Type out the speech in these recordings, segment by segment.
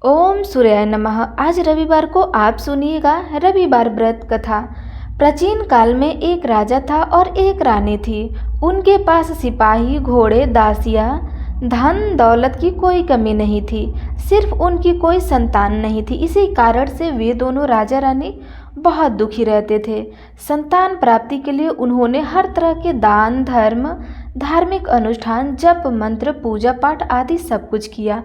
ओम सूर्याय नमः। आज रविवार को आप सुनिएगा रविवार व्रत कथा। प्राचीन काल में एक राजा था और एक रानी थी। उनके पास सिपाही, घोड़े, दासियां, धन दौलत की कोई कमी नहीं थी। सिर्फ उनकी कोई संतान नहीं थी। इसी कारण से वे दोनों राजा रानी बहुत दुखी रहते थे। संतान प्राप्ति के लिए उन्होंने हर तरह के दान, धर्म, धार्मिक अनुष्ठान, जप, मंत्र, पूजा पाठ आदि सब कुछ किया,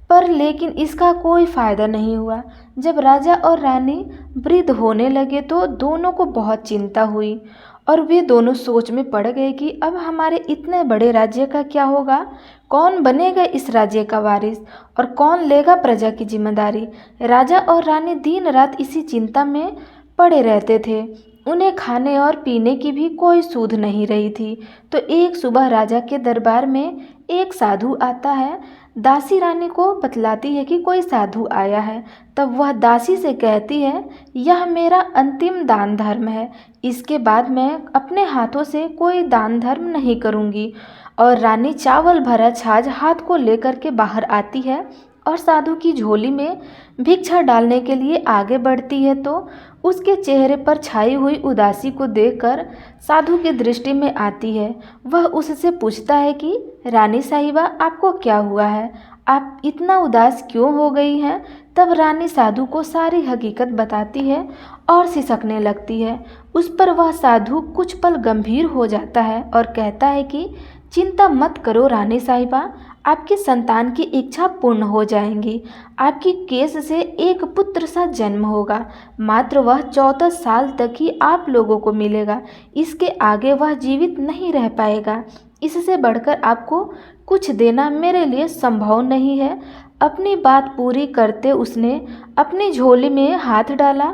पर लेकिन इसका कोई फायदा नहीं हुआ। जब राजा और रानी वृद्ध होने लगे तो दोनों को बहुत चिंता हुई और वे दोनों सोच में पड़ गए कि अब हमारे इतने बड़े राज्य का क्या होगा। कौन बनेगा इस राज्य का वारिस और कौन लेगा प्रजा की जिम्मेदारी। राजा और रानी दिन रात इसी चिंता में पड़े रहते थे। उन्हें खाने और पीने की भी कोई सूध नहीं रही थी। तो एक सुबह राजा के दरबार में एक साधु आता है। दासी रानी को बतलाती है कि कोई साधु आया है। तब वह दासी से कहती है, यह मेरा अंतिम दान धर्म है। इसके बाद मैं अपने हाथों से कोई दान धर्म नहीं करूँगी। और रानी चावल भरा छाछ हाथ को लेकर के बाहर आती है और साधु की झोली में भिक्षा डालने के लिए आगे बढ़ती है। तो उसके चेहरे पर छाई हुई उदासी को देखकर साधु की दृष्टि में आती है। वह उससे पूछता है कि रानी साहिबा, आपको क्या हुआ है? आप इतना उदास क्यों हो गई हैं? तब रानी साधु को सारी हकीकत बताती है और सिसकने लगती है। उस पर वह साधु कुछ पल गंभीर हो जाता है और कहता है कि चिंता मत करो रानी साहिबा, आपकी संतान की इच्छा पूर्ण हो जाएंगी। आपकी केस से एक पुत्र सा जन्म होगा। मात्र वह 14 साल तक ही आप लोगों को मिलेगा। इसके आगे वह जीवित नहीं रह पाएगा। इससे बढ़कर आपको कुछ देना मेरे लिए संभव नहीं है। अपनी बात पूरी करते उसने अपनी झोली में हाथ डाला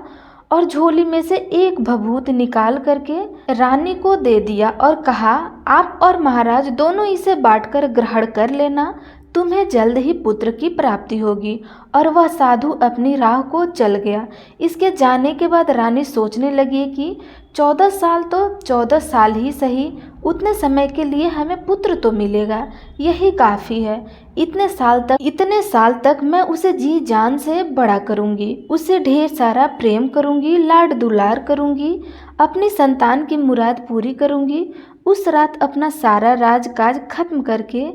और झोली में से एक भभूत निकाल करके रानी को दे दिया और कहा, आप और महाराज दोनों इसे बांटकर ग्रहण कर लेना। तुम्हें जल्द ही पुत्र की प्राप्ति होगी। और वह साधु अपनी राह को चल गया। इसके जाने के बाद रानी सोचने लगी कि 14 साल तो 14 साल ही सही, उतने समय के लिए हमें पुत्र तो मिलेगा, यही काफ़ी है। इतने साल तक मैं उसे जी जान से बड़ा करूँगी, उसे ढेर सारा प्रेम करूँगी, लाड दुलार करूँगी, अपनी संतान की मुराद पूरी करूँगी। उस रात अपना सारा राजकाज खत्म करके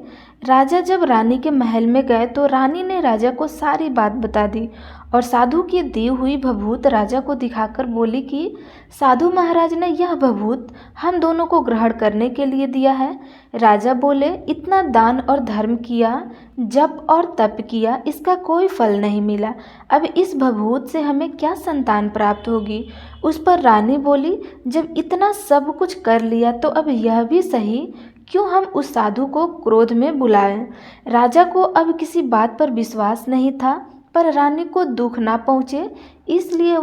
राजा जब रानी के महल में गए तो रानी ने राजा को सारी बात बता दी और साधु की दी हुई भभूत राजा को दिखाकर बोली कि साधु महाराज ने यह भभूत हम दोनों को ग्रहण करने के लिए दिया है। राजा बोले, इतना दान और धर्म किया, जप और तप किया, इसका कोई फल नहीं मिला। अब इस भभूत से हमें क्या संतान प्राप्त होगी? उस पर रानी बोली, जब इतना सब कुछ कर लिया तो अब यह भी सही, क्यों हम उस साधु को क्रोध में बुलाएं। राजा को अब किसी बात पर विश्वास नहीं था, पर रानी को दुख ना पहुँचे इसलिए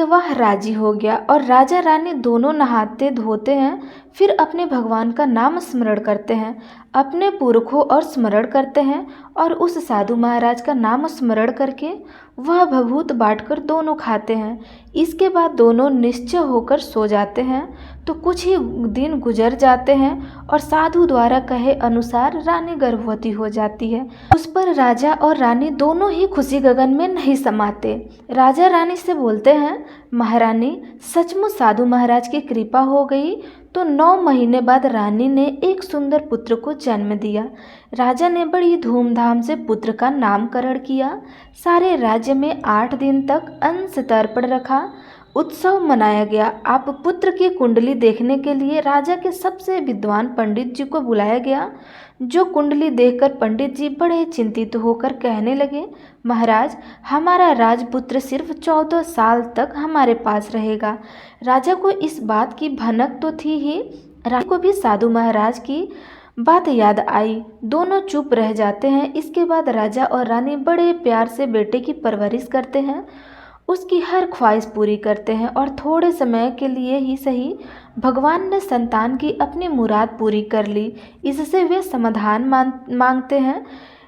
वह राजी हो गया। और राजा रानी दोनों नहाते धोते हैं, फिर अपने भगवान का नाम स्मरण करते हैं, अपने पुरखों और स्मरण करते हैं और उस साधु महाराज का नाम स्मरण करके वह भभूत बांटकर दोनों खाते हैं। इसके बाद दोनों निश्चय होकर सो जाते हैं। तो कुछ ही दिन गुजर जाते हैं और साधु द्वारा कहे अनुसार रानी गर्भवती हो जाती है। उस पर राजा और रानी दोनों ही खुशी गगन में नहीं समाते। राजा रानी से बोलते हैं, महारानी, सचमुच साधु महाराज की कृपा हो गई। तो 9 महीने बाद रानी ने एक सुंदर पुत्र को जन्म दिया। राजा ने बड़ी धूमधाम से पुत्र का नामकरण किया। सारे राज्य में 8 दिन तक अंश तर्पण रखा, उत्सव मनाया गया। आप पुत्र की कुंडली देखने के लिए राजा के सबसे विद्वान पंडित जी को बुलाया गया। जो कुंडली देखकर पंडित जी बड़े चिंतित होकर कहने लगे, महाराज, हमारा राजपुत्र सिर्फ 14 साल तक हमारे पास रहेगा। राजा को इस बात की भनक तो थी ही, रानी को भी साधु महाराज की बात याद आई। दोनों चुप रह जाते हैं। इसके बाद राजा और रानी बड़े प्यार से बेटे की परवरिश करते हैं, उसकी हर ख्वाहिश पूरी करते हैं और थोड़े समय के लिए ही सही, भगवान ने संतान की अपनी मुराद पूरी कर ली। इससे वे समाधान मांगते हैं।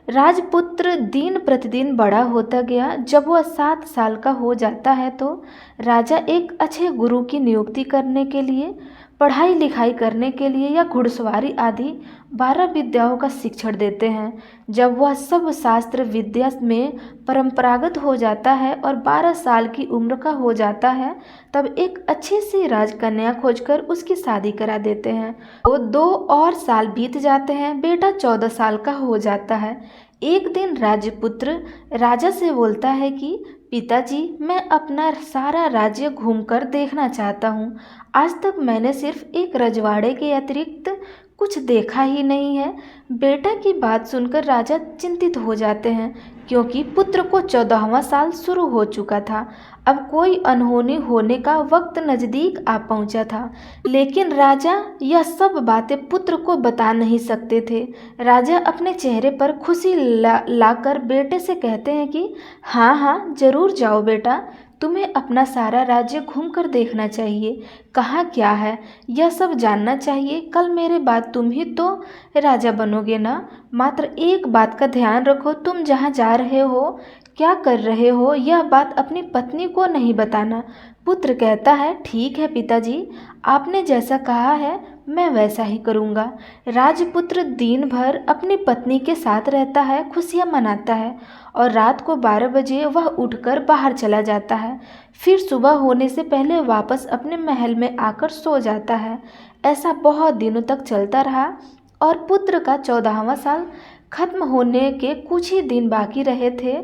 राजपुत्र दिन प्रतिदिन बड़ा होता गया। जब वह 7 साल का हो जाता है तो राजा एक अच्छे गुरु की नियुक्ति करने के लिए पढ़ाई लिखाई करने के लिए या घुड़सवारी आदि 12 विद्याओं का शिक्षण देते हैं। जब वह सब शास्त्र विद्या में परंपरागत हो जाता है और 12 साल की उम्र का हो जाता है, तब एक अच्छी सी राजकन्या खोजकर उसकी शादी करा देते हैं। वो 2 और साल बीत जाते हैं, बेटा 14 साल का हो जाता है। एक दिन राजपुत्र राजा से बोलता है कि पिताजी, मैं अपना सारा राज्य घूमकर देखना चाहता हूँ। आज तक मैंने सिर्फ एक रजवाड़े के अतिरिक्त कुछ देखा ही नहीं है। बेटा की बात सुनकर राजा चिंतित हो जाते हैं, क्योंकि पुत्र को 14वां साल शुरू हो चुका था। अब कोई अनहोनी होने का वक्त नज़दीक आ पहुंचा था, लेकिन राजा यह सब बातें पुत्र को बता नहीं सकते थे। राजा अपने चेहरे पर खुशी लाकर बेटे से कहते हैं कि हाँ हाँ, जरूर जाओ बेटा, तुम्हें अपना सारा राज्य घूमकर देखना चाहिए। कहाँ क्या है यह सब जानना चाहिए। कल मेरे बाद तुम ही तो राजा बनोगे ना। मात्र एक बात का ध्यान रखो, तुम जहाँ जा रहे हो, क्या कर रहे हो, यह बात अपनी पत्नी को नहीं बताना। पुत्र कहता है ठीक है पिताजी, आपने जैसा कहा है मैं वैसा ही करूँगा। राजपुत्र दिन भर अपनी पत्नी के साथ रहता है, खुशियाँ मनाता है और रात को 12 बजे वह उठकर बाहर चला जाता है। फिर सुबह होने से पहले वापस अपने महल में आकर सो जाता है। ऐसा बहुत दिनों तक चलता रहा और पुत्र का 14वां साल खत्म होने के कुछ ही दिन बाकी रहे थे।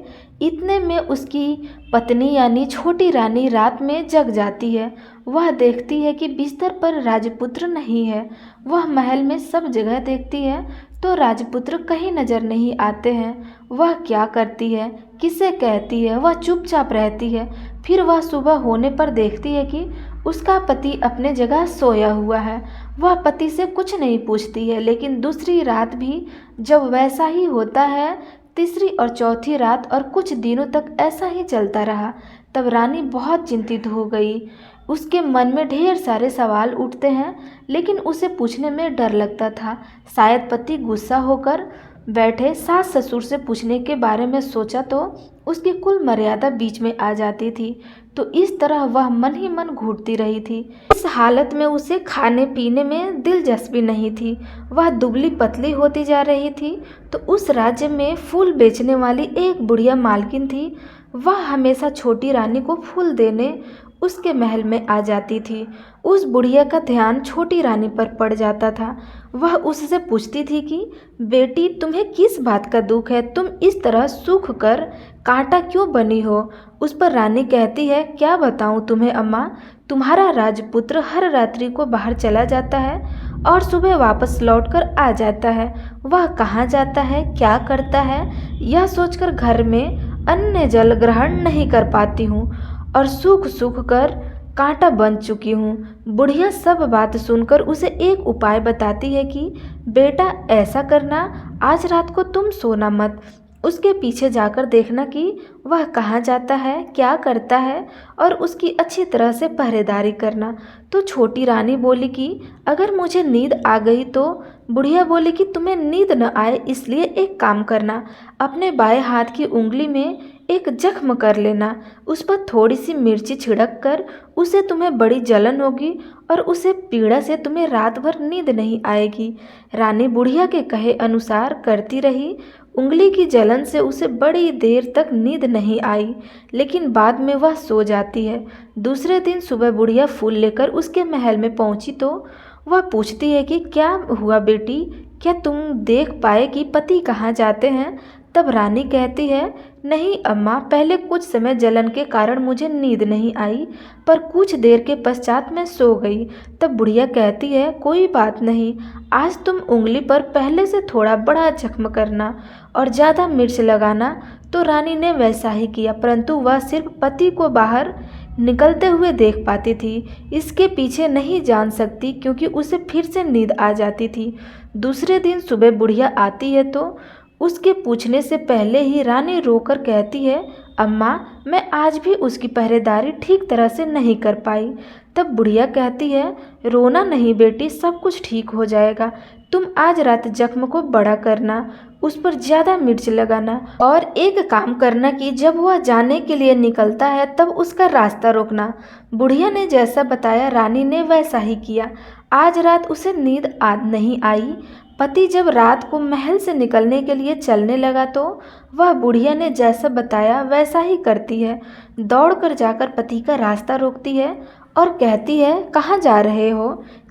इतने में उसकी पत्नी यानी छोटी रानी रात में जग जाती है। वह देखती है कि बिस्तर पर राजपुत्र नहीं है। वह महल में सब जगह देखती है तो राजपुत्र कहीं नजर नहीं आते हैं। वह क्या करती है, किसे कहती है, वह चुपचाप रहती है। फिर वह सुबह होने पर देखती है कि उसका पति अपने जगह सोया हुआ है। वह पति से कुछ नहीं पूछती है, लेकिन दूसरी रात भी जब वैसा ही होता है, तीसरी और चौथी रात और कुछ दिनों तक ऐसा ही चलता रहा। तब रानी बहुत चिंतित हो गई। उसके मन में ढेर सारे सवाल उठते हैं, लेकिन उसे पूछने में डर लगता था। शायद पति गुस्सा होकर बैठे सास ससुर से पूछने के बारे में सोचा तो उसकी कुल मर्यादा बीच में आ जाती थी। तो इस तरह वह मन ही मन घूरती रही थी। इस हालत में उसे खाने पीने में दिलचस्पी नहीं थी। वह दुबली पतली होती जा रही थी। तो उस राज्य में फूल बेचने वाली एक बुढ़िया मालकिन थी। वह हमेशा छोटी रानी को फूल देने उसके महल में आ जाती थी। उस बुढ़िया का ध्यान छोटी रानी पर पड़ जाता था। वह उससे पूछती थी कि बेटी, तुम्हें किस बात का दुख है, तुम इस तरह सूख कर कांटा क्यों बनी हो। उस पर रानी कहती है, क्या बताऊं तुम्हें अम्मा, तुम्हारा राजपुत्र हर रात्रि को बाहर चला जाता है और सुबह वापस लौटकर आ जाता है। वह कहाँ जाता है, क्या करता है, यह सोचकर घर में अन्न जल ग्रहण नहीं कर पाती हूँ और सूख सूख कर कांटा बन चुकी हूँ। बुढ़िया सब बात सुनकर उसे एक उपाय बताती है कि बेटा ऐसा करना, आज रात को तुम सोना मत, उसके पीछे जाकर देखना कि वह कहाँ जाता है, क्या करता है और उसकी अच्छी तरह से पहरेदारी करना। तो छोटी रानी बोली कि अगर मुझे नींद आ गई तो। बुढ़िया बोली कि तुम्हें नींद न आए इसलिए एक काम करना, अपने बाएं हाथ की उंगली में एक जख्म कर लेना, उस पर थोड़ी सी मिर्ची छिड़क कर, उसे तुम्हें बड़ी जलन होगी और उसे पीड़ा से तुम्हें रात भर नींद नहीं आएगी। रानी बुढ़िया के कहे अनुसार करती रही। उंगली की जलन से उसे बड़ी देर तक नींद नहीं आई, लेकिन बाद में वह सो जाती है। दूसरे दिन सुबह बुढ़िया फूल लेकर उसके महल में पहुंची तो वह पूछती है कि क्या हुआ बेटी, क्या तुम देख पाए कि पति कहाँ जाते हैं। तब रानी कहती है, नहीं अम्मा, पहले कुछ समय जलन के कारण मुझे नींद नहीं आई, पर कुछ देर के पश्चात मैं सो गई। तब बुढ़िया कहती है, कोई बात नहीं, आज तुम उंगली पर पहले से थोड़ा बड़ा जख्म करना और ज़्यादा मिर्च लगाना। तो रानी ने वैसा ही किया, परंतु वह सिर्फ पति को बाहर निकलते हुए देख पाती थी, इसके पीछे नहीं जान सकती, क्योंकि उसे फिर से नींद आ जाती थी। दूसरे दिन सुबह बुढ़िया आती है तो उसके पूछने से पहले ही रानी रोकर कहती है, अम्मा, मैं आज भी उसकी पहरेदारी ठीक तरह से नहीं कर पाई। तब बुढ़िया कहती है, रोना नहीं बेटी, सब कुछ ठीक हो जाएगा। तुम आज रात जख्म को बड़ा करना, उस पर ज़्यादा मिर्च लगाना और एक काम करना कि जब वह जाने के लिए निकलता है तब उसका रास्ता रोकना। बुढ़िया ने जैसा बताया रानी ने वैसा ही किया। आज रात उसे नींद नहीं आई। पति जब रात को महल से निकलने के लिए चलने लगा तो वह बुढ़िया ने जैसा बताया वैसा ही करती है। दौड़कर जाकर पति का रास्ता रोकती है और कहती है, कहाँ जा रहे हो,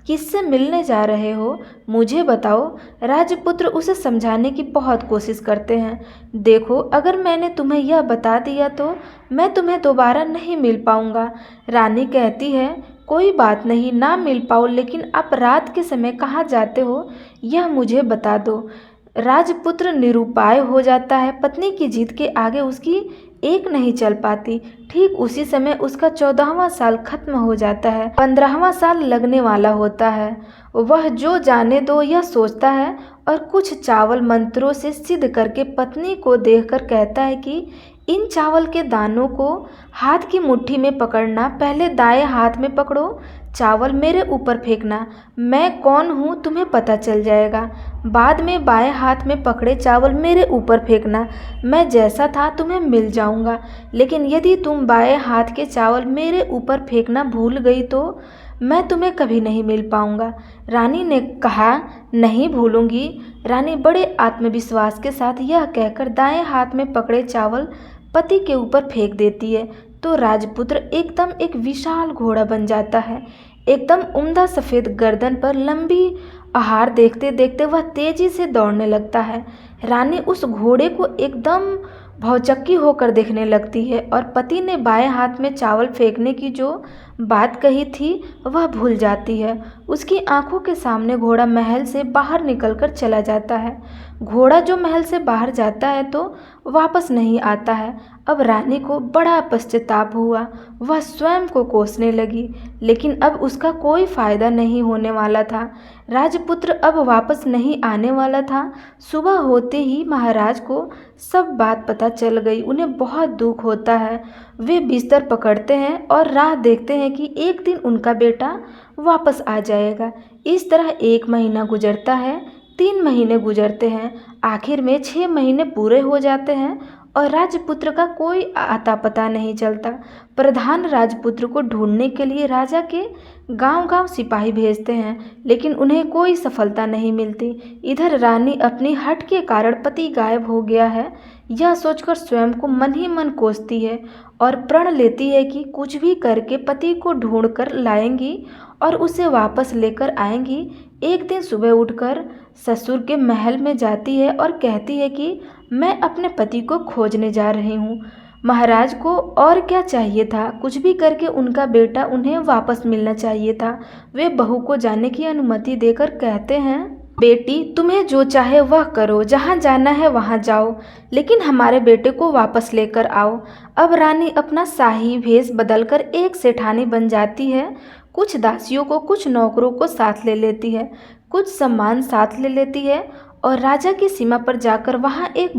किससे मिलने जा रहे हो, मुझे बताओ। राजपुत्र उसे समझाने की बहुत कोशिश करते हैं। देखो, अगर मैंने तुम्हें यह बता दिया तो मैं तुम्हें दोबारा नहीं मिल पाऊंगा। रानी कहती है, कोई बात नहीं, ना मिल पाओ, लेकिन आप रात के समय कहाँ जाते हो यह मुझे बता दो। राजपुत्र निरुपाय हो जाता है। पत्नी की जिद के आगे उसकी एक नहीं चल पाती। ठीक उसी समय उसका 14वां साल खत्म हो जाता है। 15वां साल लगने वाला होता है। वह जो जाने दो यह सोचता है और कुछ चावल मंत्रों से सिद्ध करके पत्नी को देखकर कहता है कि इन चावल के दानों को हाथ की मुट्ठी में पकड़ना, पहले दाएं हाथ में पकड़ो, चावल मेरे ऊपर फेंकना, मैं कौन हूँ तुम्हें पता चल जाएगा। बाद में बाएं हाथ में पकड़े चावल मेरे ऊपर फेंकना, मैं जैसा था तुम्हें मिल जाऊंगा। लेकिन यदि तुम बाएं हाथ के चावल मेरे ऊपर फेंकना भूल गई तो मैं तुम्हें कभी नहीं मिल पाऊंगा। रानी ने कहा, नहीं भूलूंगी। रानी बड़े आत्मविश्वास के साथ यह कहकर दाएं हाथ में पकड़े चावल पति के ऊपर फेंक देती है तो राजपुत्र एकदम एक विशाल घोड़ा बन जाता है। एकदम उम्दा सफ़ेद गर्दन पर लंबी आहार देखते देखते वह तेजी से दौड़ने लगता है। रानी उस घोड़े को एकदम भौचक्की होकर देखने लगती है और पति ने बाएं हाथ में चावल फेंकने की जो बात कही थी वह भूल जाती है। उसकी आंखों के सामने घोड़ा महल से बाहर निकलकर चला जाता है। घोड़ा जो महल से बाहर जाता है तो वापस नहीं आता है। अब रानी को बड़ा पश्चाताप हुआ। वह स्वयं को कोसने लगी, लेकिन अब उसका कोई फायदा नहीं होने वाला था। राजपुत्र अब वापस नहीं आने वाला था। सुबह होते ही महाराज को सब बात पता चल गई। उन्हें बहुत दुख होता है। वे बिस्तर पकड़ते हैं और राह देखते हैं कि एक दिन उनका बेटा वापस आ जाएगा। इस तरह 1 महीना गुजरता है, 3 महीने गुजरते हैं, आखिर में 6 महीने पूरे हो जाते हैं और राजपुत्र का कोई आता पता नहीं चलता। प्रधान राजपुत्र को ढूंढने के लिए राजा के गांव-गांव सिपाही भेजते हैं, लेकिन उन्हें कोई सफलता नहीं मिलती। इधर रानी अपनी हठ के कारण पति गायब हो गया है यह सोचकर स्वयं को मन ही मन कोसती है और प्रण लेती है कि कुछ भी करके पति को ढूंढ कर लाएंगी और उसे वापस लेकर आएंगी। एक दिन सुबह उठकर ससुर के महल में जाती है और कहती है कि मैं अपने पति को खोजने जा रही हूँ। महाराज को और क्या चाहिए था, कुछ भी करके उनका बेटा उन्हें वापस मिलना चाहिए था। वे बहू को जाने की अनुमति देकर कहते हैं, बेटी तुम्हें जो चाहे वह करो, जहाँ जाना है वहाँ जाओ, लेकिन हमारे बेटे को वापस लेकर आओ। अब रानी अपना शाही भेष बदलकर एक सेठानी बन जाती है। कुछ दासियों को, कुछ नौकरों को साथ ले लेती है, कुछ सामान साथ ले लेती है और राजा की सीमा पर जाकर वहाँ एक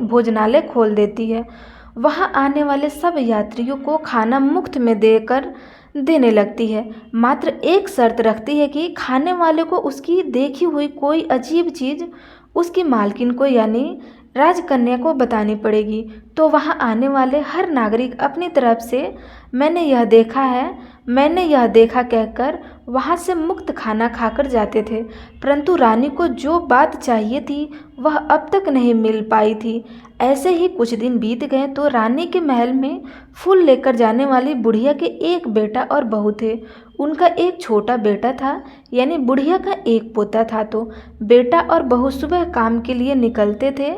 भोजनालय खोल देती है। वहाँ आने वाले सब यात्रियों को खाना मुफ्त में देने लगती है। मात्र एक शर्त रखती है कि खाने वाले को उसकी देखी हुई कोई अजीब चीज़ उसकी मालकिन को यानी राजकन्या को बतानी पड़ेगी। तो वहाँ आने वाले हर नागरिक अपनी तरफ से मैंने यह देखा कहकर वहाँ से मुफ्त खाना खाकर जाते थे। परंतु रानी को जो बात चाहिए थी वह अब तक नहीं मिल पाई थी। ऐसे ही कुछ दिन बीत गए तो रानी के महल में फूल लेकर जाने वाली बुढ़िया के एक बेटा और बहू थे। उनका एक छोटा बेटा था, यानी बुढ़िया का एक पोता था। तो बेटा और बहू सुबह काम के लिए निकलते थे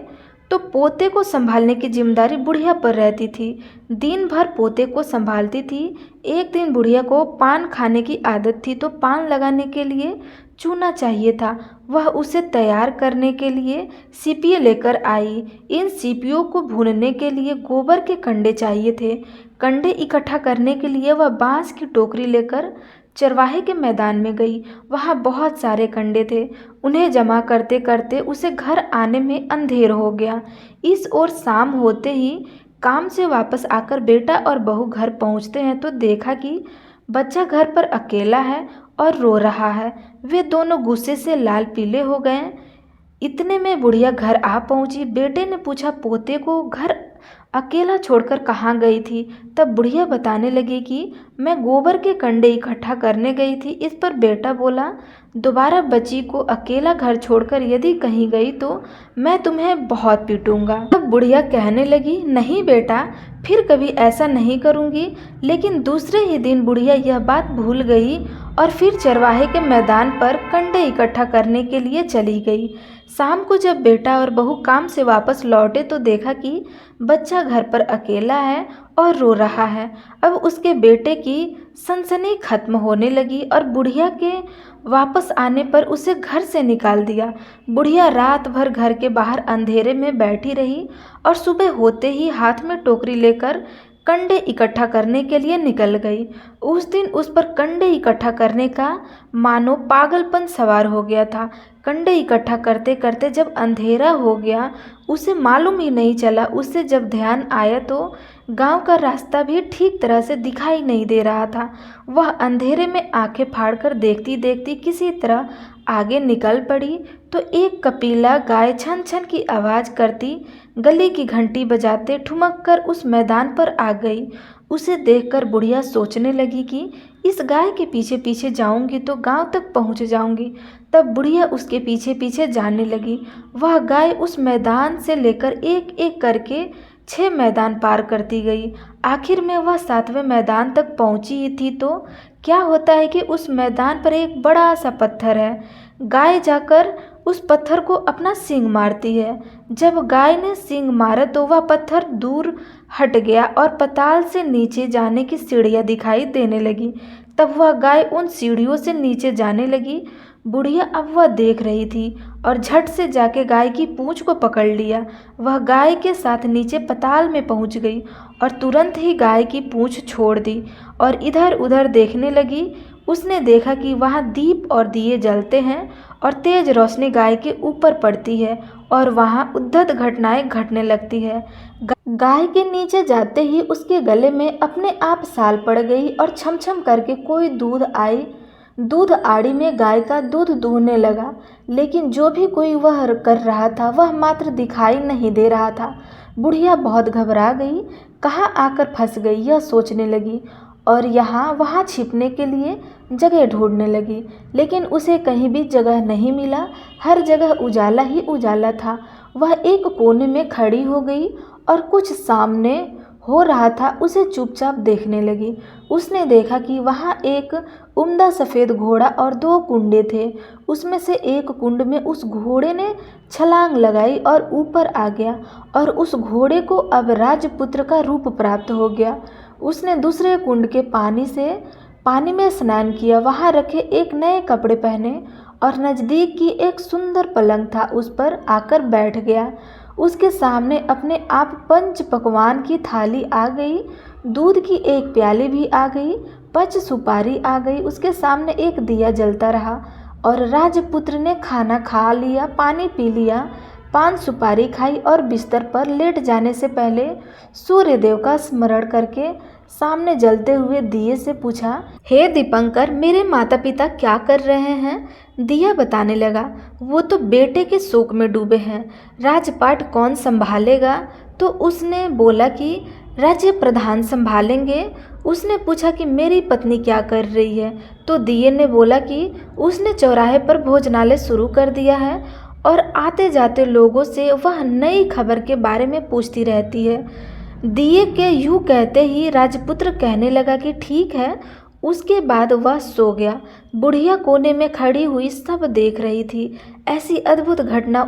तो पोते को संभालने की जिम्मेदारी बुढ़िया पर रहती थी। दिन भर पोते को संभालती थी। एक दिन बुढ़िया को पान खाने की आदत थी तो पान लगाने के लिए चूना चाहिए था। वह उसे तैयार करने के लिए सीपियाँ लेकर आई। इन सीपियों को भूनने के लिए गोबर के कंडे चाहिए थे। कंडे इकट्ठा करने के लिए वह बांस की टोकरी लेकर चरवाहे के मैदान में गई। वहाँ बहुत सारे कंडे थे। उन्हें जमा करते करते उसे घर आने में अंधेर हो गया। इस ओर शाम होते ही काम से वापस आकर बेटा और बहू घर पहुँचते हैं तो देखा कि बच्चा घर पर अकेला है और रो रहा है। वे दोनों गुस्से से लाल पीले हो गए। इतने में बुढ़िया घर आ पहुंची। बेटे ने पूछा, पोते को घर अकेला छोड़कर कहाँ गई थी। तब बुढ़िया बताने लगी कि मैं गोबर के कंडे इकट्ठा करने गई थी। इस पर बेटा बोला, दोबारा बच्ची को अकेला घर छोड़कर यदि कहीं गई तो मैं तुम्हें बहुत पीटूंगा। तब बुढ़िया कहने लगी, नहीं बेटा, फिर कभी ऐसा नहीं करूंगी। लेकिन दूसरे ही दिन बुढ़िया यह बात भूल गई और फिर चरवाहे के मैदान पर कंडे इकट्ठा करने के लिए चली गई। शाम को जब बेटा और बहू काम से वापस लौटे तो देखा कि बच्चा घर पर अकेला है और रो रहा है। अब उसके बेटे की सनसनी खत्म होने लगी और बुढ़िया के वापस आने पर उसे घर से निकाल दिया। बुढ़िया रात भर घर के बाहर अंधेरे में बैठी रही और सुबह होते ही हाथ में टोकरी लेकर कंडे इकट्ठा करने के लिए निकल गई। उस दिन उस पर कंडे इकट्ठा करने का मानो पागलपन सवार हो गया था। कंडे इकट्ठा करते करते जब अंधेरा हो गया उसे मालूम ही नहीं चला। उससे जब ध्यान आया तो गांव का रास्ता भी ठीक तरह से दिखाई नहीं दे रहा था। वह अंधेरे में आंखें फाड़कर देखती देखती किसी तरह आगे निकल पड़ी तो एक कपिला गाय छन छन की आवाज़ करती गली की घंटी बजाते ठुमक कर उस मैदान पर आ गई। उसे देखकर बुढ़िया सोचने लगी कि इस गाय के पीछे पीछे जाऊंगी तो गांव तक पहुंच जाऊंगी। तब बुढ़िया उसके पीछे पीछे जाने लगी। वह गाय उस मैदान से लेकर एक एक करके 6 मैदान पार करती गई। आखिर में वह 7वें मैदान तक पहुंची ही थी तो क्या होता है कि उस मैदान पर एक बड़ा सा पत्थर है। गाय जाकर उस पत्थर को अपना सींग मारती है। जब गाय ने सींग मारा तो वह पत्थर दूर हट गया और पाताल से नीचे जाने की सीढ़ियाँ दिखाई देने लगी। तब वह गाय उन सीढ़ियों से नीचे जाने लगी। बुढ़िया अब वह देख रही थी और झट से जाके गाय की पूंछ को पकड़ लिया। वह गाय के साथ नीचे पाताल में पहुंच गई और तुरंत ही गाय की पूंछ छोड़ दी और इधर उधर देखने लगी। उसने देखा कि वहाँ दीप और दिए जलते हैं और तेज रोशनी गाय के ऊपर पड़ती है और वहाँ उद्भट घटनाएं घटने लगती है। गाय के नीचे जाते ही उसके गले में अपने आप साल पड़ गई और छम छम करके कोई दूध आड़ी में गाय का दूध दूहने लगा। लेकिन जो भी कोई वह कर रहा था वह मात्र दिखाई नहीं दे रहा था। बुढ़िया बहुत घबरा गई, कहाँ आकर फंस गई यह सोचने लगी और यहाँ वहाँ छिपने के लिए जगह ढूंढने लगी। लेकिन उसे कहीं भी जगह नहीं मिला। हर जगह उजाला ही उजाला था। वह एक कोने में खड़ी हो गई और कुछ सामने हो रहा था उसे चुपचाप देखने लगी। उसने देखा कि वहाँ एक उम्दा सफ़ेद घोड़ा और 2 कुंडे थे। उसमें से एक कुंड में उस घोड़े ने छलांग लगाई और ऊपर आ गया और उस घोड़े को अब राजपुत्र का रूप प्राप्त हो गया। उसने दूसरे कुंड के पानी में स्नान किया। वहाँ रखे एक नए कपड़े पहने और नज़दीक की एक सुंदर पलंग था उस पर आकर बैठ गया। उसके सामने अपने आप 5 पकवान की थाली आ गई, दूध की एक प्याली भी आ गई, 5 सुपारी आ गई। उसके सामने एक दिया जलता रहा और राजपुत्र ने खाना खा लिया, पानी पी लिया, 5 सुपारी खाई और बिस्तर पर लेट जाने से पहले सूर्यदेव का स्मरण करके सामने जलते हुए दिए से पूछा, हे दीपंकर, मेरे माता पिता क्या कर रहे हैं? दिया बताने लगा, वो तो बेटे के शोक में डूबे हैं, राजपाट कौन संभालेगा? तो उसने बोला कि राज्य प्रधान संभालेंगे। उसने पूछा कि मेरी पत्नी क्या कर रही है? तो दिए ने बोला कि उसने चौराहे पर भोजनालय शुरू कर दिया है और आते जाते लोगों से वह नई खबर के बारे में पूछती रहती है। दिए के यूँ कहते ही राजपुत्र कहने लगा कि ठीक है। उसके बाद वह सो गया। बुढ़िया कोने में खड़ी हुई सब देख रही थी। ऐसी अद्भुत घटना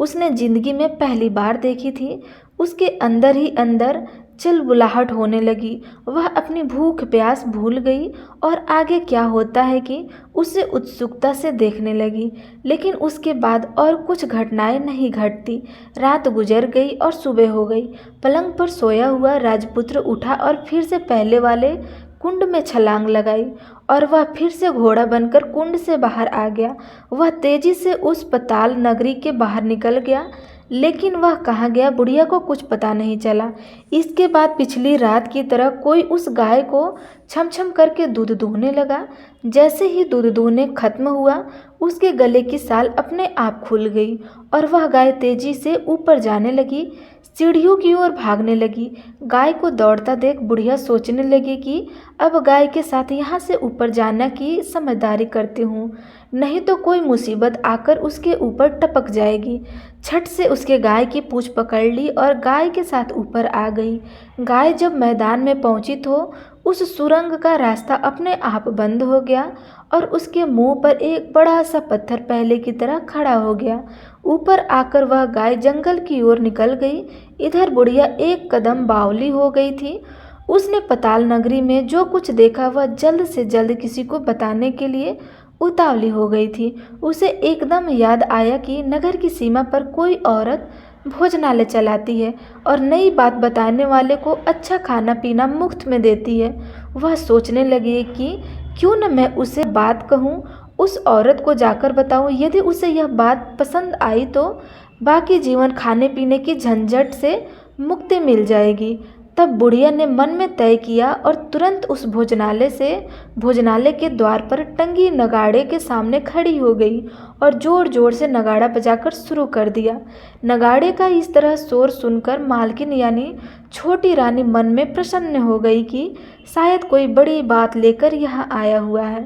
उसने जिंदगी में पहली बार देखी थी। उसके अंदर ही अंदर चिलबुलाहट होने लगी। वह अपनी भूख प्यास भूल गई और आगे क्या होता है कि उसे उत्सुकता से देखने लगी। लेकिन उसके बाद और कुछ घटनाएं नहीं घटती। रात गुजर गई और सुबह हो गई। पलंग पर सोया हुआ राजपुत्र उठा और फिर से पहले वाले कुंड में छलांग लगाई और वह फिर से घोड़ा बनकर कुंड से बाहर आ गया। वह तेजी से उस पाताल नगरी के बाहर निकल गया, लेकिन वह कहाँ गया बुढ़िया को कुछ पता नहीं चला। इसके बाद पिछली रात की तरह कोई उस गाय को छम छम करके दूध दूहने लगा। जैसे ही दूध दूहने खत्म हुआ, उसके गले की साल अपने आप खुल गई और वह गाय तेजी से ऊपर जाने लगी। सीढ़ियों की ओर भागने लगी। गाय को दौड़ता देख बुढ़िया सोचने लगी कि अब गाय के साथ यहाँ से ऊपर जाना की समझदारी करती हूँ, नहीं तो कोई मुसीबत आकर उसके ऊपर टपक जाएगी। झट से उसके गाय की पूंछ पकड़ ली और गाय के साथ ऊपर आ गई। गाय जब मैदान में पहुंची तो उस सुरंग का रास्ता अपने आप बंद हो गया और उसके मुंह पर एक बड़ा सा पत्थर पहले की तरह खड़ा हो गया। ऊपर आकर वह गाय जंगल की ओर निकल गई। इधर बुढ़िया एक कदम बावली हो गई थी। उसने पताल नगरी में जो कुछ देखा वह जल्द से जल्द किसी को बताने के लिए उतावली हो गई थी। उसे एकदम याद आया कि नगर की सीमा पर कोई औरत भोजनालय चलाती है और नई बात बताने वाले को अच्छा खाना पीना मुफ्त में देती है। वह सोचने लगी कि क्यों न मैं उसे बात कहूँ, उस औरत को जाकर बताऊँ। यदि उसे यह बात पसंद आई तो बाकी जीवन खाने पीने की झंझट से मुक्ति मिल जाएगी। तब बुढ़िया ने मन में तय किया और तुरंत उस भोजनालय के द्वार पर टंगी नगाड़े के सामने खड़ी हो गई और जोर जोर से नगाड़ा बजाकर शुरू कर दिया। नगाड़े का इस तरह शोर सुनकर मालकिन यानी छोटी रानी मन में प्रसन्न हो गई कि शायद कोई बड़ी बात लेकर यहाँ आया हुआ है।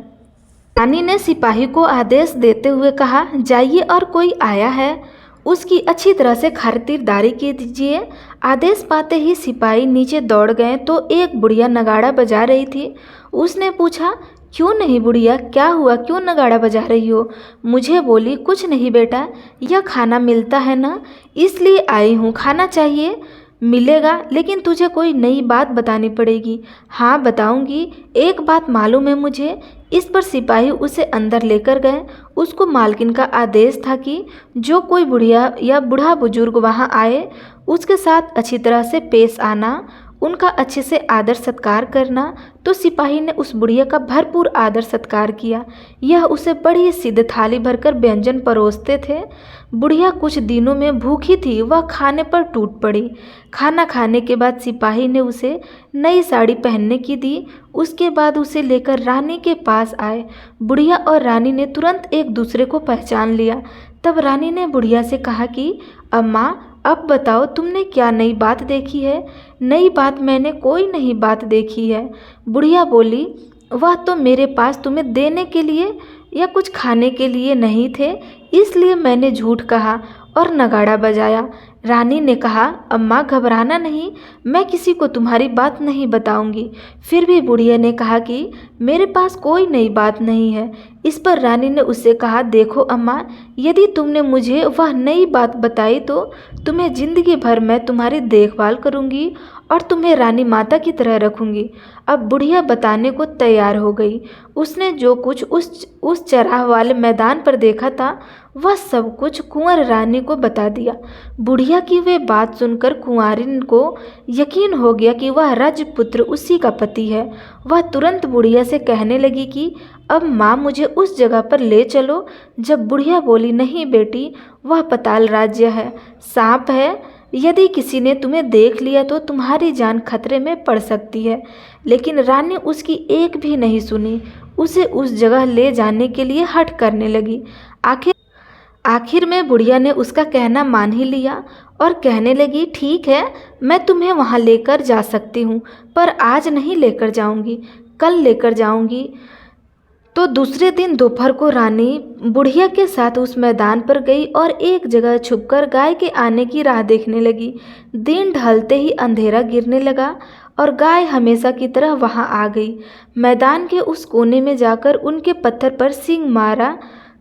रानी ने सिपाही को आदेश देते हुए कहा, जाइए और कोई आया है उसकी अच्छी तरह से खातिरदारी कीजिए। आदेश पाते ही सिपाही नीचे दौड़ गए तो एक बुढ़िया नगाड़ा बजा रही थी। उसने पूछा, क्यों नहीं बुढ़िया, क्या हुआ, क्यों नगाड़ा बजा रही हो? मुझे बोली, कुछ नहीं बेटा, यह खाना मिलता है ना, इसलिए आई हूँ। खाना चाहिए? मिलेगा, लेकिन तुझे कोई नई बात बतानी पड़ेगी। हाँ बताऊंगी, एक बात मालूम है मुझे। इस पर सिपाही उसे अंदर लेकर गए। उसको मालकिन का आदेश था कि जो कोई बुढ़िया या बूढ़ा बुजुर्ग वहाँ आए उसके साथ अच्छी तरह से पेश आना, उनका अच्छे से आदर सत्कार करना। तो सिपाही ने उस बुढ़िया का भरपूर आदर सत्कार किया। यह उसे बड़ी सिद्ध थाली भरकर व्यंजन परोसते थे। बुढ़िया कुछ दिनों में भूखी थी, वह खाने पर टूट पड़ी। खाना खाने के बाद सिपाही ने उसे नई साड़ी पहनने की दी। उसके बाद उसे लेकर रानी के पास आए। बुढ़िया और रानी ने तुरंत एक दूसरे को पहचान लिया। तब रानी ने बुढ़िया से कहा कि अम्मा, अब बताओ तुमने क्या नई बात देखी है? नई बात मैंने कोई नई बात देखी है। बुढ़िया बोली, वह तो मेरे पास तुम्हें देने के लिए या कुछ खाने के लिए नहीं थे, इसलिए मैंने झूठ कहा और नगाड़ा बजाया। रानी ने कहा, अम्मा घबराना नहीं, मैं किसी को तुम्हारी बात नहीं बताऊंगी। फिर भी बुढ़िया ने कहा कि मेरे पास कोई नई बात नहीं है। इस पर रानी ने उससे कहा, देखो अम्मा, यदि तुमने मुझे वह नई बात बताई तो तुम्हें जिंदगी भर मैं तुम्हारी देखभाल करूंगी और तुम्हें रानी माता की तरह रखूंगी। अब बुढ़िया बताने को तैयार हो गई। उसने जो कुछ उस चराह वाले मैदान पर देखा था वह सब कुछ कुंवर रानी को बता दिया। बुढ़िया की वे बात सुनकर कुंवारिन को यकीन हो गया कि वह राजपुत्र उसी का पति है। वह तुरंत बुढ़िया से कहने लगी कि अब माँ मुझे उस जगह पर ले चलो। जब बुढ़िया बोली, नहीं बेटी, वह पताल राज्य है, सांप है, यदि किसी ने तुम्हें देख लिया तो तुम्हारी जान खतरे में पड़ सकती है। लेकिन रानी उसकी एक भी नहीं सुनी, उसे उस जगह ले जाने के लिए हठ करने लगी। आखिर में बुढ़िया ने उसका कहना मान ही लिया और कहने लगी, ठीक है, मैं तुम्हें वहाँ लेकर जा सकती हूँ, पर आज नहीं लेकर जाऊँगी, कल लेकर जाऊँगी। तो दूसरे दिन दोपहर को रानी बुढ़िया के साथ उस मैदान पर गई और एक जगह छुपकर गाय के आने की राह देखने लगी। दिन ढलते ही अंधेरा गिरने लगा और गाय हमेशा की तरह वहां आ गई। मैदान के उस कोने में जाकर उनके पत्थर पर सींग मारा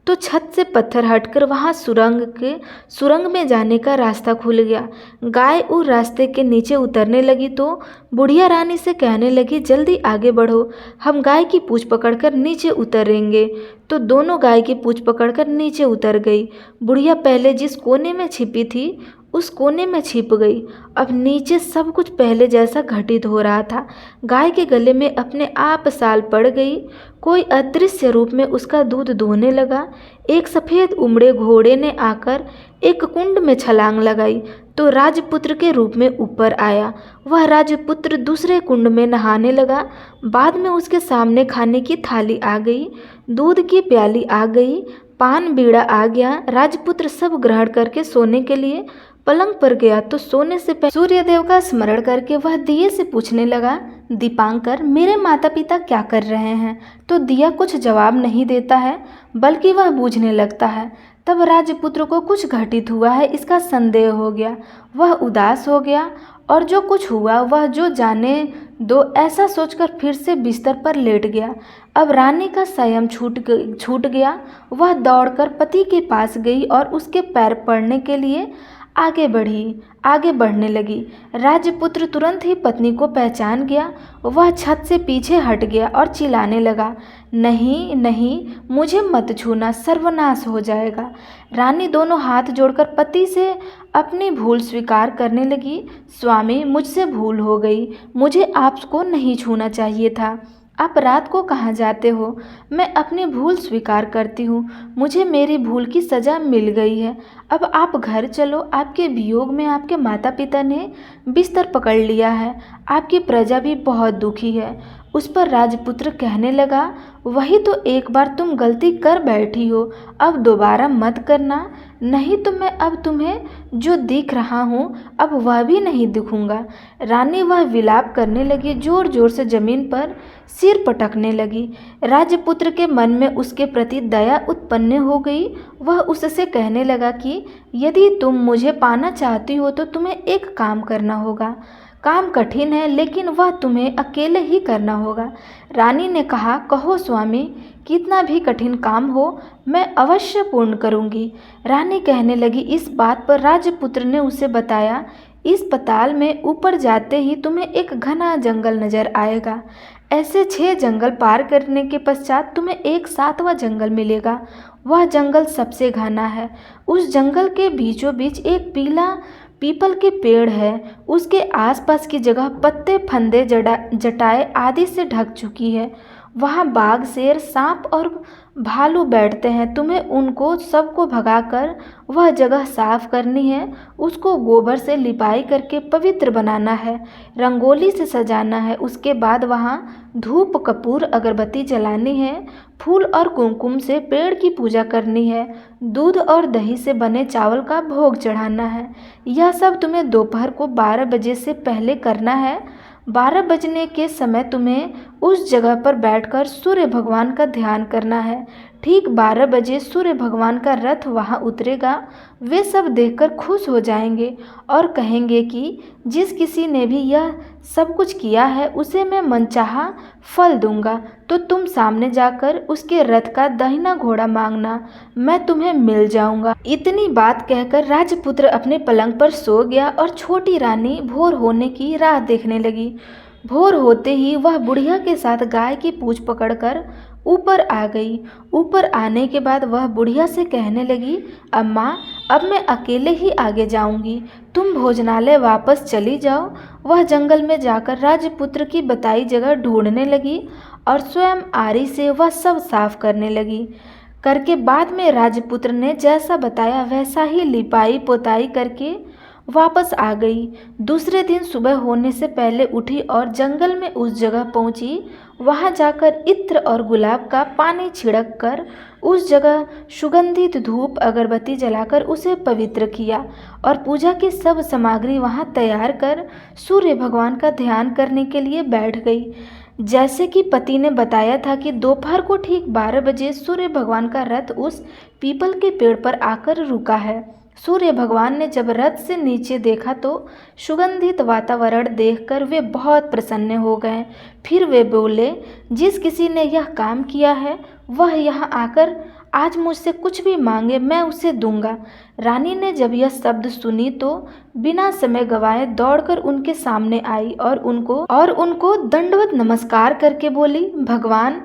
तो छत से पत्थर हटकर वहां सुरंग में जाने का रास्ता खुल गया। गाय उस रास्ते के नीचे उतरने लगी तो बुढ़िया रानी से कहने लगी, जल्दी आगे बढ़ो, हम गाय की पूंछ पकड़कर नीचे उतरेंगे। तो दोनों गाय की पूंछ पकड़कर नीचे उतर गई। बुढ़िया पहले जिस कोने में छिपी थी उस कोने में छिप गई। अब नीचे सब कुछ पहले जैसा घटित हो रहा था। गाय के गले में अपने आप साल पड़ गई। कोई अदृश्य रूप में उसका दूध दूहने लगा। एक सफ़ेद उमड़े घोड़े ने आकर एक कुंड में छलांग लगाई तो राजपुत्र के रूप में ऊपर आया। वह राजपुत्र दूसरे कुंड में नहाने लगा। बाद में उसके सामने खाने की थाली आ गई, दूध की प्याली आ गई, पान बीड़ा आ गया। राजपुत्र सब ग्रहण करके सोने के लिए पलंग पर गया तो सोने से पहले सूर्यदेव का स्मरण करके वह दिए से पूछने लगा, दीपांकर, मेरे माता पिता क्या कर रहे हैं? तो दिया कुछ जवाब नहीं देता है, बल्कि वह बूझने लगता है। तब राजपुत्र को कुछ घटित हुआ है इसका संदेह हो गया। वह उदास हो गया और जो कुछ हुआ वह जो जाने दो ऐसा सोचकर फिर से बिस्तर पर लेट गया। अब रानी का संयम छूट गया। वह दौड़कर पति के पास गई और उसके पैर पड़ने के लिए आगे बढ़ने लगी। राजपुत्र तुरंत ही पत्नी को पहचान गया। वह छत से पीछे हट गया और चिल्लाने लगा, नहीं नहीं, मुझे मत छूना, सर्वनाश हो जाएगा। रानी दोनों हाथ जोड़कर पति से अपनी भूल स्वीकार करने लगी। स्वामी, मुझसे भूल हो गई, मुझे आपको नहीं छूना चाहिए था। आप रात को कहाँ जाते हो? मैं अपनी भूल स्वीकार करती हूँ, मुझे मेरी भूल की सज़ा मिल गई है। अब आप घर चलो, आपके वियोग में आपके माता पिता ने बिस्तर पकड़ लिया है, आपकी प्रजा भी बहुत दुखी है। उस पर राजपुत्र कहने लगा, वही तो एक बार तुम गलती कर बैठी हो, अब दोबारा मत करना, नहीं तो मैं अब तुम्हें जो दिख रहा हूँ अब वह भी नहीं दिखूंगा। रानी वह विलाप करने लगी, जोर जोर से जमीन पर सिर पटकने लगी। राजपुत्र के मन में उसके प्रति दया उत्पन्न हो गई। वह उससे कहने लगा कि यदि तुम मुझे पाना चाहती हो तो तुम्हें एक काम करना होगा। काम कठिन है, लेकिन वह तुम्हें अकेले ही करना होगा। रानी ने कहा, कहो स्वामी, कितना भी कठिन काम हो मैं अवश्य पूर्ण करूंगी। रानी कहने लगी, इस बात पर राजपुत्र ने उसे बताया, इस पताल में ऊपर जाते ही तुम्हें एक घना जंगल नजर आएगा। ऐसे 6 जंगल पार करने के पश्चात तुम्हें एक 7वां जंगल मिलेगा। वह जंगल सबसे घना है। उस जंगल के बीचों बीच एक पीपल के पेड़ है। उसके आसपास की जगह पत्ते, फंदे, जटाएं आदि से ढक चुकी है। वहाँ बाघ, शेर, सांप और भालू बैठते हैं। तुम्हें उनको सबको भगाकर वह जगह साफ करनी है। उसको गोबर से लिपाई करके पवित्र बनाना है, रंगोली से सजाना है। उसके बाद वहाँ धूप, कपूर, अगरबत्ती जलानी है, फूल और कुमकुम से पेड़ की पूजा करनी है, दूध और दही से बने चावल का भोग चढ़ाना है। यह सब तुम्हें दोपहर को 12 बजे से पहले करना है। 12 बजने के समय तुम्हें उस जगह पर बैठकर सूर्य भगवान का ध्यान करना है। ठीक 12 बजे सूर्य भगवान का रथ वहाँ उतरेगा। वे सब देखकर खुश हो जाएंगे और कहेंगे कि जिस किसी ने भी यह सब कुछ किया है उसे मैं मनचाहा फल दूंगा। तो तुम सामने जाकर उसके रथ का दाहिना घोड़ा मांगना, मैं तुम्हें मिल जाऊंगा। इतनी बात कहकर राजपुत्र अपने पलंग पर सो गया और छोटी रानी भोर होने की राह देखने लगी। भोर होते ही वह बुढ़िया के साथ गाय की पूंछ पकड़कर ऊपर आ गई। ऊपर आने के बाद वह बुढ़िया से कहने लगी, अम्मा, अब मैं अकेले ही आगे जाऊंगी, तुम भोजनालय वापस चली जाओ। वह जंगल में जाकर राजपुत्र की बताई जगह ढूंढने लगी और स्वयं आरी से वह सब साफ करने लगी। करके बाद में राजपुत्र ने जैसा बताया वैसा ही लिपाई पोताई करके वापस आ गई। दूसरे दिन सुबह होने से पहले उठी और जंगल में उस जगह पहुंची। वहां जाकर इत्र और गुलाब का पानी छिड़क कर उस जगह सुगंधित धूप, अगरबत्ती जलाकर उसे पवित्र किया और पूजा की सब सामग्री वहां तैयार कर सूर्य भगवान का ध्यान करने के लिए बैठ गई। जैसे कि पति ने बताया था कि दोपहर को ठीक 12 बजे सूर्य भगवान का रथ उस पीपल के पेड़ पर आकर रुका है। सूर्य भगवान ने जब रथ से नीचे देखा तो सुगंधित वातावरण देखकर वे बहुत प्रसन्न हो गए। फिर वे बोले, जिस किसी ने यह काम किया है वह यहाँ आकर आज मुझसे कुछ भी मांगे मैं उसे दूंगा। रानी ने जब यह शब्द सुनी तो बिना समय गवाए दौड़कर उनके सामने आई और उनको दंडवत नमस्कार करके बोली, भगवान,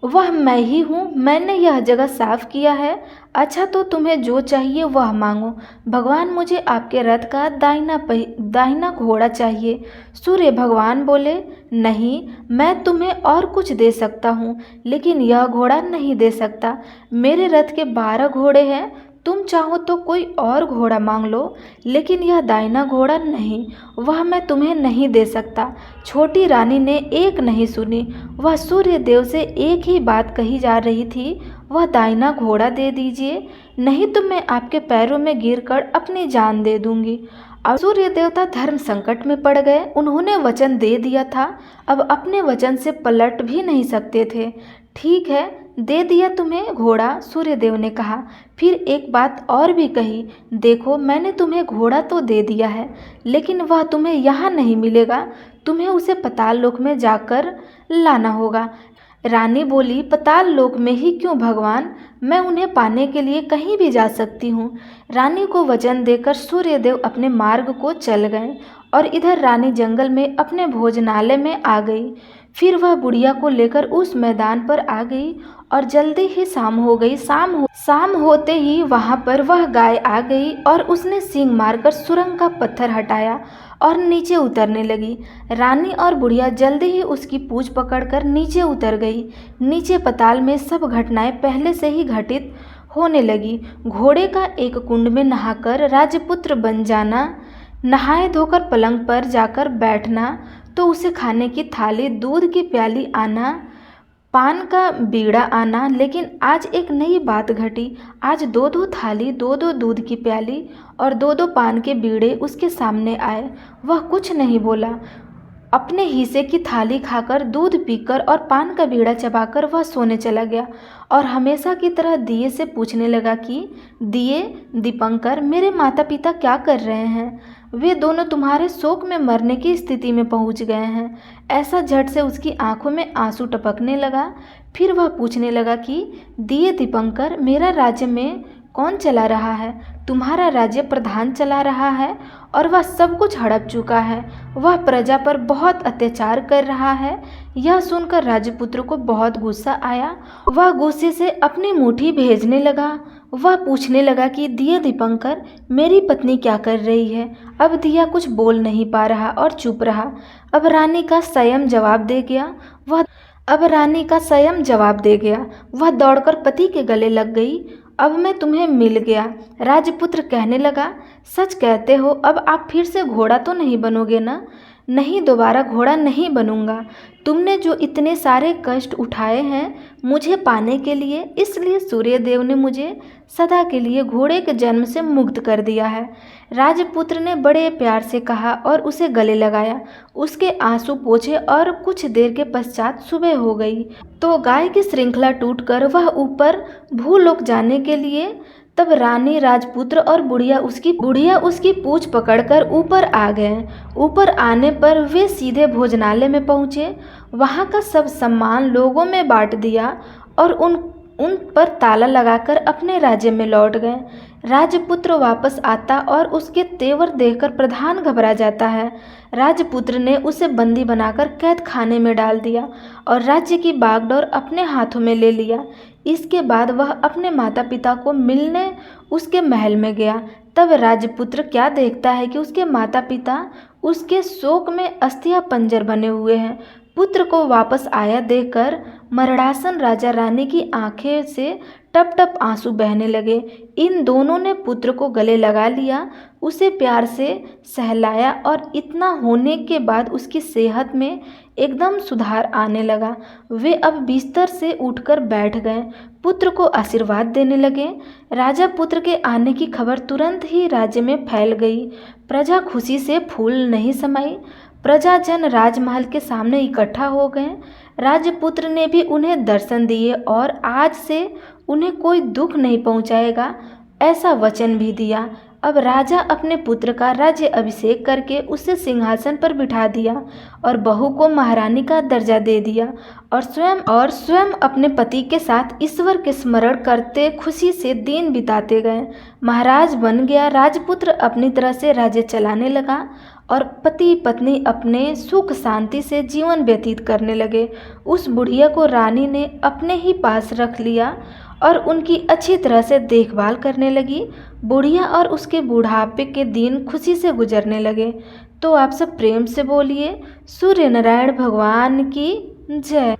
वह मैं ही हूँ, मैंने यह जगह साफ किया है। अच्छा, तो तुम्हें जो चाहिए वह मांगो। भगवान, मुझे आपके रथ का दाहिना घोड़ा चाहिए। सूर्य भगवान बोले, नहीं, मैं तुम्हें और कुछ दे सकता हूँ, लेकिन यह घोड़ा नहीं दे सकता। मेरे रथ के 12 घोड़े हैं, तुम चाहो तो कोई और घोड़ा मांग लो, लेकिन यह दाहिना घोड़ा नहीं, वह मैं तुम्हें नहीं दे सकता। छोटी रानी ने एक नहीं सुनी। वह सूर्य देव से एक ही बात कही जा रही थी। वह दाहिना घोड़ा दे दीजिए, नहीं तो मैं आपके पैरों में गिरकर अपनी जान दे दूंगी। अब सूर्य देवता धर्म संकट में पड़ गए। उन्होंने वचन दे दिया था, अब अपने वचन से पलट भी नहीं सकते थे। ठीक है, दे दिया तुम्हें घोड़ा, सूर्यदेव ने कहा। फिर एक बात और भी कही, देखो मैंने तुम्हें घोड़ा तो दे दिया है, लेकिन वह तुम्हें यहाँ नहीं मिलेगा, तुम्हें उसे पाताल लोक में जाकर लाना होगा। रानी बोली, पाताल लोक में ही क्यों भगवान, मैं उन्हें पाने के लिए कहीं भी जा सकती हूँ। रानी को वचन देकर सूर्यदेव अपने मार्ग को चल गए और इधर रानी जंगल में अपने भोजनालय में आ गई। फिर वह बुढ़िया को लेकर उस मैदान पर आ गई और जल्दी ही शाम हो गई। शाम होते ही वहां पर वह गाय आ गई और उसने सींग मारकर सुरंग का पत्थर हटाया और नीचे उतरने लगी। रानी और बुढ़िया जल्दी ही उसकी पूंछ पकड़कर नीचे उतर गई। नीचे पाताल में सब घटनाएं पहले से ही घटित होने लगी। घोड़े का एक कुंड में नहाकर राजपुत्र बन जाना, नहाए धोकर पलंग पर जाकर बैठना, तो उसे खाने की थाली, दूध की प्याली आना, पान का बीड़ा आना। लेकिन आज एक नई बात घटी। आज दो दो थाली, दो दो दूध की प्याली और दो दो पान के बीड़े उसके सामने आए। वह कुछ नहीं बोला। अपने हिस्से की थाली खाकर, दूध पीकर और पान का बीड़ा चबाकर वह सोने चला गया और हमेशा की तरह दिए से पूछने लगा कि दिए, दीपंकर, मेरे माता पिता क्या कर रहे हैं? वे दोनों तुम्हारे शोक में मरने की स्थिति में पहुंच गए हैं। ऐसा झट से उसकी आंखों में आंसू टपकने लगा। फिर वह पूछने लगा कि दिए, दीपंकर, मेरा राज्य में कौन चला रहा है? तुम्हारा राज्य प्रधान चला रहा है और वह सब कुछ हड़प चुका है। वह प्रजा पर बहुत अत्याचार कर रहा है। यह सुनकर राजपुत्र को बहुत गुस्सा आया। वह गुस्से से अपनी मुट्ठी भेजने लगा। वह पूछने लगा कि दिए, दीपंकर, मेरी पत्नी क्या कर रही है? अब दिया कुछ बोल नहीं पा रहा और चुप रहा। अब रानी का संयम जवाब दे गया। वह दौड़कर पति के गले लग गई। अब मैं तुम्हें मिल गया। राजपुत्र कहने लगा, सच कहते हो? अब आप फिर से घोड़ा तो नहीं बनोगे ना? नहीं, दोबारा घोड़ा नहीं बनूंगा। तुमने जो इतने सारे कष्ट उठाए हैं मुझे पाने के लिए, इसलिए सूर्यदेव ने मुझे सदा के लिए घोड़े के जन्म से मुक्त कर दिया है। राजपुत्र ने बड़े प्यार से कहा और उसे गले लगाया। उसके आंसू पोंछे और कुछ देर के पश्चात सुबह हो गई तो गाय की श्रृंखला टूटकर वह ऊपर भूलोक जाने के लिए। तब रानी, राजपुत्र और बुढ़िया उसकी पूंछ पकड़कर ऊपर आ गए। ऊपर आने पर वे सीधे भोजनालय में पहुँचे। वहाँ का सब सामान लोगों में बांट दिया और उन पर ताला लगाकर अपने राज्य में लौट गए। राजपुत्र वापस आता और उसके तेवर देखकर प्रधान घबरा जाता है। राजपुत्र ने उसे बंदी बनाकर कैद खाने में डाल दिया और राज्य की बागडोर अपने हाथों में ले लिया। इसके बाद वह अपने माता पिता को मिलने उसके महल में गया। तब राजपुत्र क्या देखता है कि उसके माता पिता उसके शोक में अस्थिया पंजर बने हुए हैं। पुत्र को वापस आया देखकर मरड़ासन राजा रानी की आंखें से टप टप आंसू बहने लगे। इन दोनों ने पुत्र को गले लगा लिया, उसे प्यार से सहलाया और इतना होने के बाद उसकी सेहत में एकदम सुधार आने लगा। वे अब बिस्तर से उठकर बैठ गए, पुत्र को आशीर्वाद देने लगे। राजा पुत्र के आने की खबर तुरंत ही राज्य में फैल गई। प्रजा खुशी से फूल नहीं समाई। प्रजाजन राजमहल के सामने इकट्ठा हो गए। राजपुत्र ने भी उन्हें दर्शन दिए और आज से उन्हें कोई दुख नहीं पहुंचाएगा, ऐसा वचन भी दिया। अब राजा अपने पुत्र का राज्य अभिषेक करके उसे सिंहासन पर बिठा दिया और बहू को महारानी का दर्जा दे दिया और स्वयं अपने पति के साथ ईश्वर के स्मरण करते खुशी से दिन बिताते गए। महाराज बन गया। राजपुत्र अपनी तरह से राज्य चलाने लगा और पति पत्नी अपने सुख शांति से जीवन व्यतीत करने लगे। उस बुढ़िया को रानी ने अपने ही पास रख लिया और उनकी अच्छी तरह से देखभाल करने लगी। बुढ़िया और उसके बुढ़ापे के दिन खुशी से गुजरने लगे। तो आप सब प्रेम से बोलिए, सूर्य नारायण भगवान की जय।